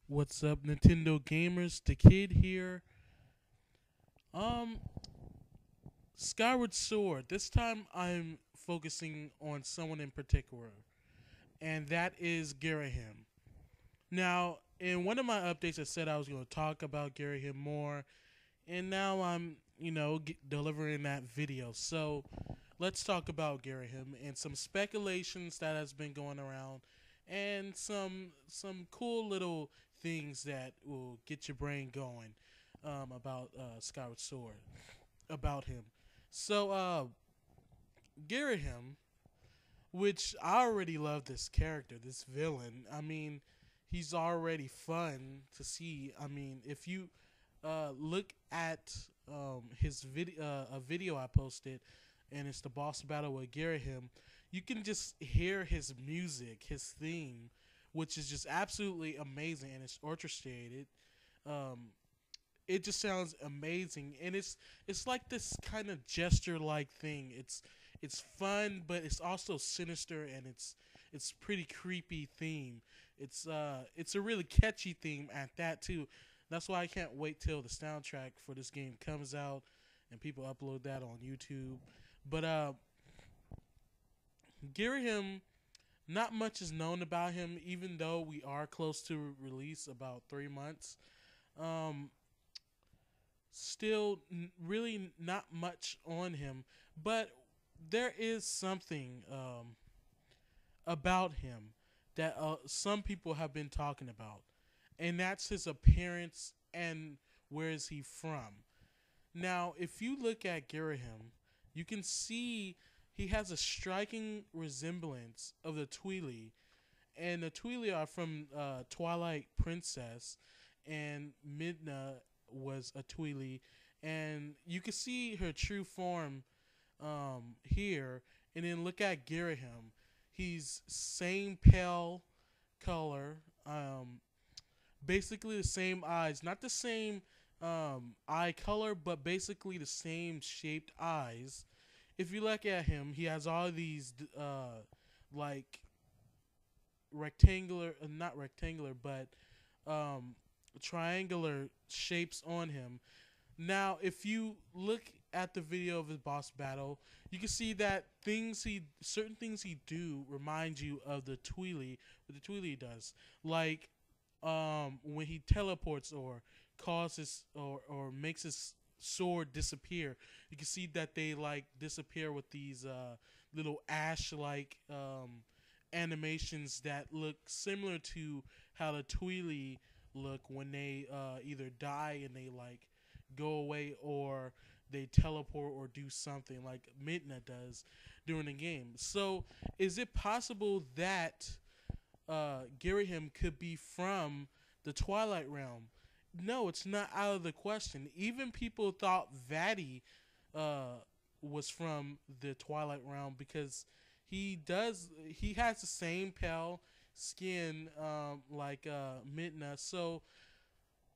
What's up, Nintendo gamers? The kid here. Um, Skyward Sword. This time I'm focusing on someone in particular, and that is Ghirahim. Now, in one of my updates, I said I was going to talk about Ghirahim more, and now I'm, delivering that video. So, let's talk about Ghirahim and some speculations that has been going around, and some cool little things that will get your brain going about Skyward Sword, about him. So, Ghirahim, which I already love this character, this villain. I mean, he's already fun to see. I mean, if you look at his video, a video I posted, and it's the boss battle with Ghirahim, you can just hear his music, his theme, which is just absolutely amazing, and it's orchestrated. Um, it just sounds amazing, and it's like this kind of gesture like thing. It's fun, but it's also sinister, and it's pretty creepy theme. It's a really catchy theme at that too. That's why I can't wait till the soundtrack for this game comes out and people upload that on YouTube. But Ghirahim, not much is known about him, even though we are close to release, about 3 months. Um, Still really not much on him, but there is something about him that some people have been talking about, and that's his appearance and where is he from. Now, if you look at Ghirahim, you can see he has a striking resemblance of the Tweely, and the Tweely are from Twilight Princess, and Midna was a Tweely, and you can see her true form here. And then look at Ghirahim. He's same pale color, basically the same eyes, not the same eye color, but basically the same shaped eyes. If you look at him, he has all these like rectangular, not rectangular, but um, triangular shapes on him. Now, if you look at the video of his boss battle, you can see that certain things he do remind you of the Tweely, what the Tweely does, like when he teleports or causes or makes his sword disappear. You can see that they like disappear with these little ash like animations that look similar to how the Tweely look when they either die and they like go away, or they teleport or do something like Midna does during the game. So, is it possible that Ghirahim could be from the Twilight Realm? No, it's not out of the question. Even people thought Vati uh, was from the Twilight Realm because he has the same pale skin like Midna. So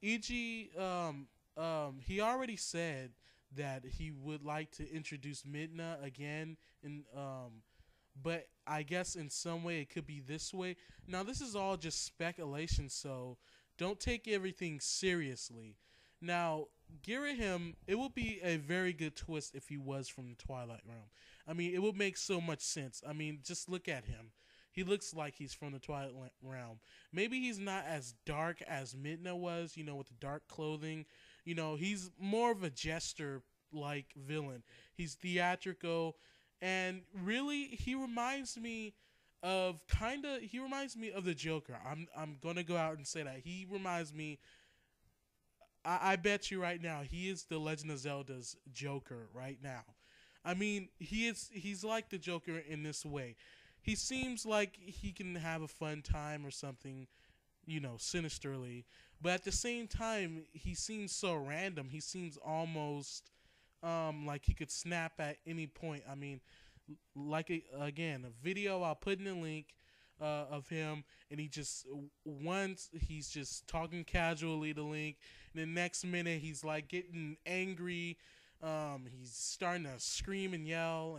EG he already said that he would like to introduce Midna again, and but I guess in some way it could be this way. Now this is all just speculation, so don't take everything seriously. Now, Ghirahim, it would be a very good twist if he was from the Twilight Realm. I mean, it would make so much sense. I mean, just look at him. He looks like he's from the Twilight Realm. Maybe he's not as dark as Midna was, with the dark clothing. He's more of a jester like villain. He's theatrical, and really he reminds me of the Joker. I'm gonna go out and say that. He reminds me, I bet you right now he is the Legend of Zelda's Joker right now. I mean, he's like the Joker in this way. He seems like he can have a fun time or something, sinisterly. But at the same time, he seems so random. He seems almost like he could snap at any point. I mean, like again, a video I'll put in the link of him, and once he's just talking casually to Link, and the next minute he's like getting angry. He's starting to scream and yell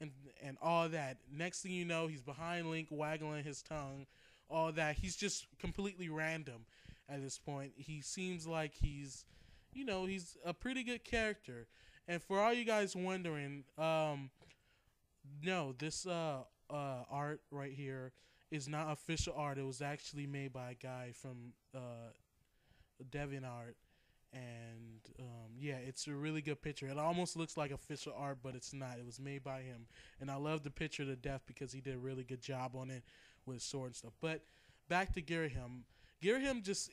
and all that. Next thing you know, he's behind Link, waggling his tongue, all that. He's just completely random at this point. He seems like he's a pretty good character. And for all you guys wondering, no, this art right here is not official art. It was actually made by a guy from DeviantArt, and yeah, it's a really good picture. It almost looks like official art, but it's not. It was made by him, and I love the picture to death because he did a really good job on it with sword and stuff. But back to Ghirahim. Ghirahim just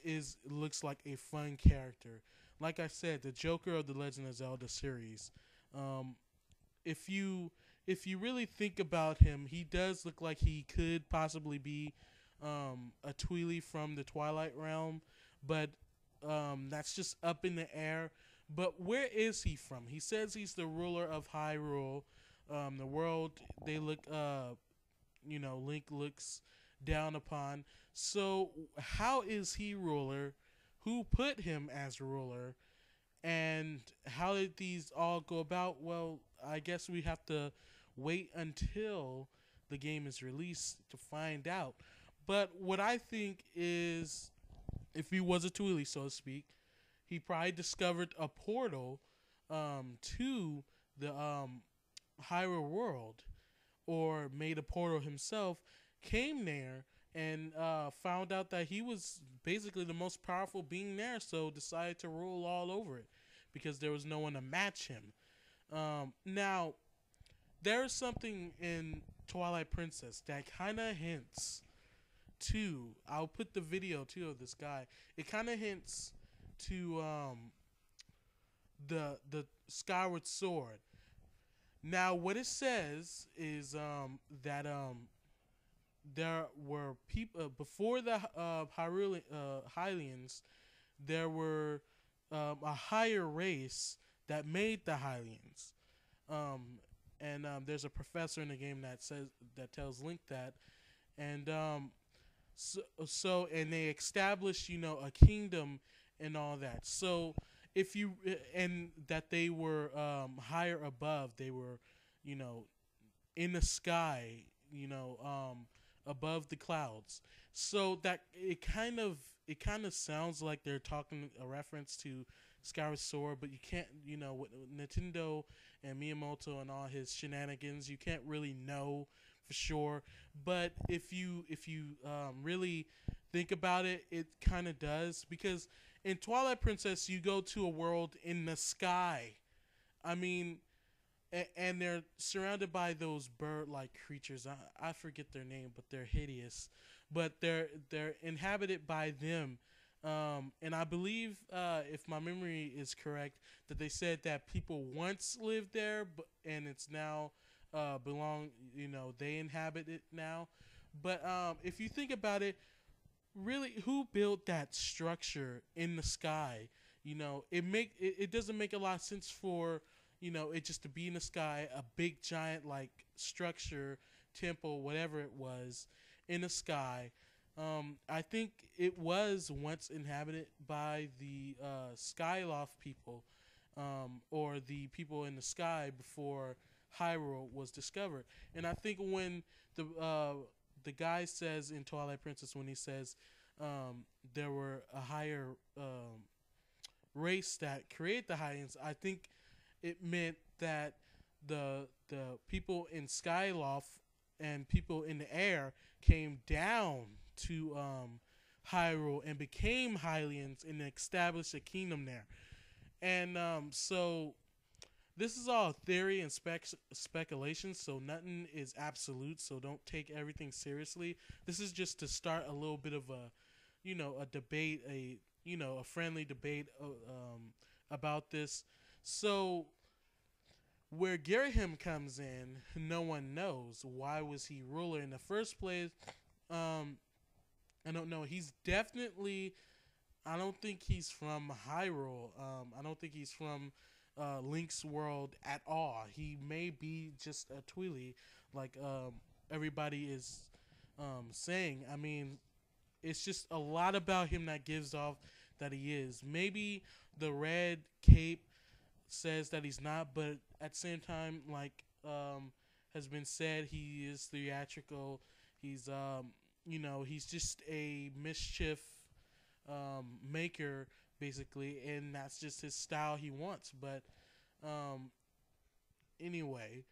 looks like a fun character. Like I said, the Joker of the Legend of Zelda series. Um, if you really think about him, he does look like he could possibly be a Tweely from the Twilight Realm, but that's just up in the air. But where is he from? He says he's the ruler of Hyrule, the world they look, Link looks down upon. So how is he ruler? Who put him as ruler? And how did these all go about? Well, I guess we have to wait until the game is released to find out. But what I think is, if he was a Tweely, so to speak, he probably discovered a portal to the Hyrule world, or made a portal himself, came there, and found out that he was basically the most powerful being there, so decided to rule all over it because there was no one to match him. Now, there's something in Twilight Princess that kind of hints to, I'll put the video too of this guy, it kind of hints to the Skyward Sword. Now, what it says is that there were people before the Hylians. There were a higher race that made the Hylians, and there's a professor in the game that tells Link that, and so and they established a kingdom and all that. So if you and that they were higher above, they were in the sky, above the clouds. So that it kind of sounds like they're talking a reference to Skyward Sword, but you can't, with Nintendo and Miyamoto and all his shenanigans, you can't really know for sure. But if you really think about it, it kind of does, because in Twilight Princess you go to a world in the sky. I mean, and they're surrounded by those bird-like creatures. I forget their name, but they're hideous. But they're inhabited by them. And I believe, if my memory is correct, that they said that people once lived there, and it's now they inhabit it now. But if you think about it, really, who built that structure in the sky? It doesn't make a lot of sense for it just to be in the sky, a big giant like structure, temple, whatever it was, in the sky. I think it was once inhabited by the Skyloft people, or the people in the sky before Hyrule was discovered. And I think when the guy says in Twilight Princess, when he says there were a higher race that created the Hylians, I think it meant that the people in Skyloft and people in the air came down to Hyrule and became Hylians and established a kingdom there. And so this is all theory and speculation, so nothing is absolute, so don't take everything seriously. This is just to start a little bit of a debate, a friendly debate about this. So where Ghirahim comes in, no one knows. Why was he ruler in the first place? I don't know. He's definitely, I don't think he's from Hyrule. I don't think he's from Link's world at all. He may be just a Tweely, like everybody is saying. I mean, it's just a lot about him that gives off that he is. Maybe the red cape says that he's not, but at the same time, like has been said, he is theatrical. He's he's just a mischief maker basically, and that's just his style he wants. But um, anyway,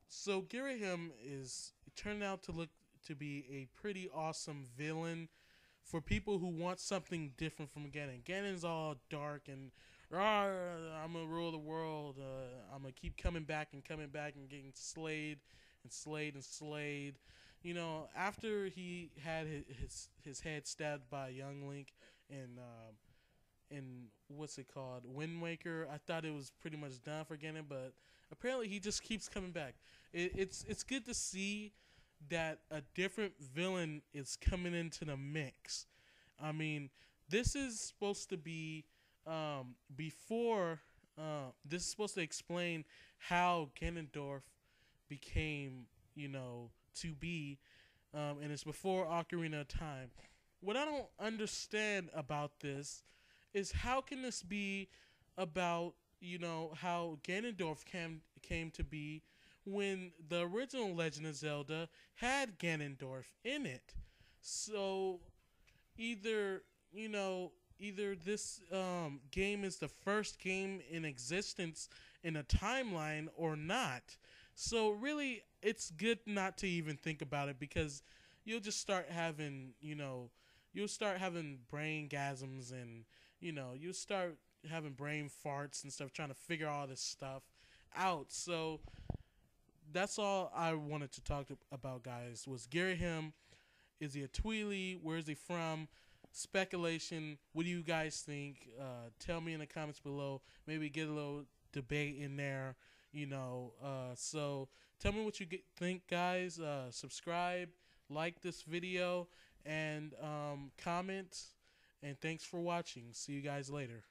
so Ghirahim is it turned out to look to be a pretty awesome villain for people who want something different from Ganon. Ganon's all dark and I'm gonna rule the world. I'm gonna keep coming back and getting slayed and slayed and slayed. After he had his head stabbed by young Link in what's it called, Wind Waker, I thought it was pretty much done for Ganon, but apparently he just keeps coming back. It's good to see that a different villain is coming into the mix. I mean, this is supposed to be before. This is supposed to explain how Ganondorf became, to be, and it's before Ocarina of Time. What I don't understand about this is how can this be about how Ganondorf came to be when the original Legend of Zelda had Ganondorf in it. So either either this game is the first game in existence in a timeline or not. So really, it's good not to even think about it, because you'll just start having you'll start having brain gasms, and you'll start having brain farts and stuff trying to figure all this stuff out. So that's all I wanted to talk about, guys. Was Ghirahim, is he a Tweely? Where is he from? Speculation. What do you guys think? Tell me in the comments below. Maybe get a little debate in there. So tell me what you think, guys. Subscribe, like this video, and comment. And thanks for watching. See you guys later.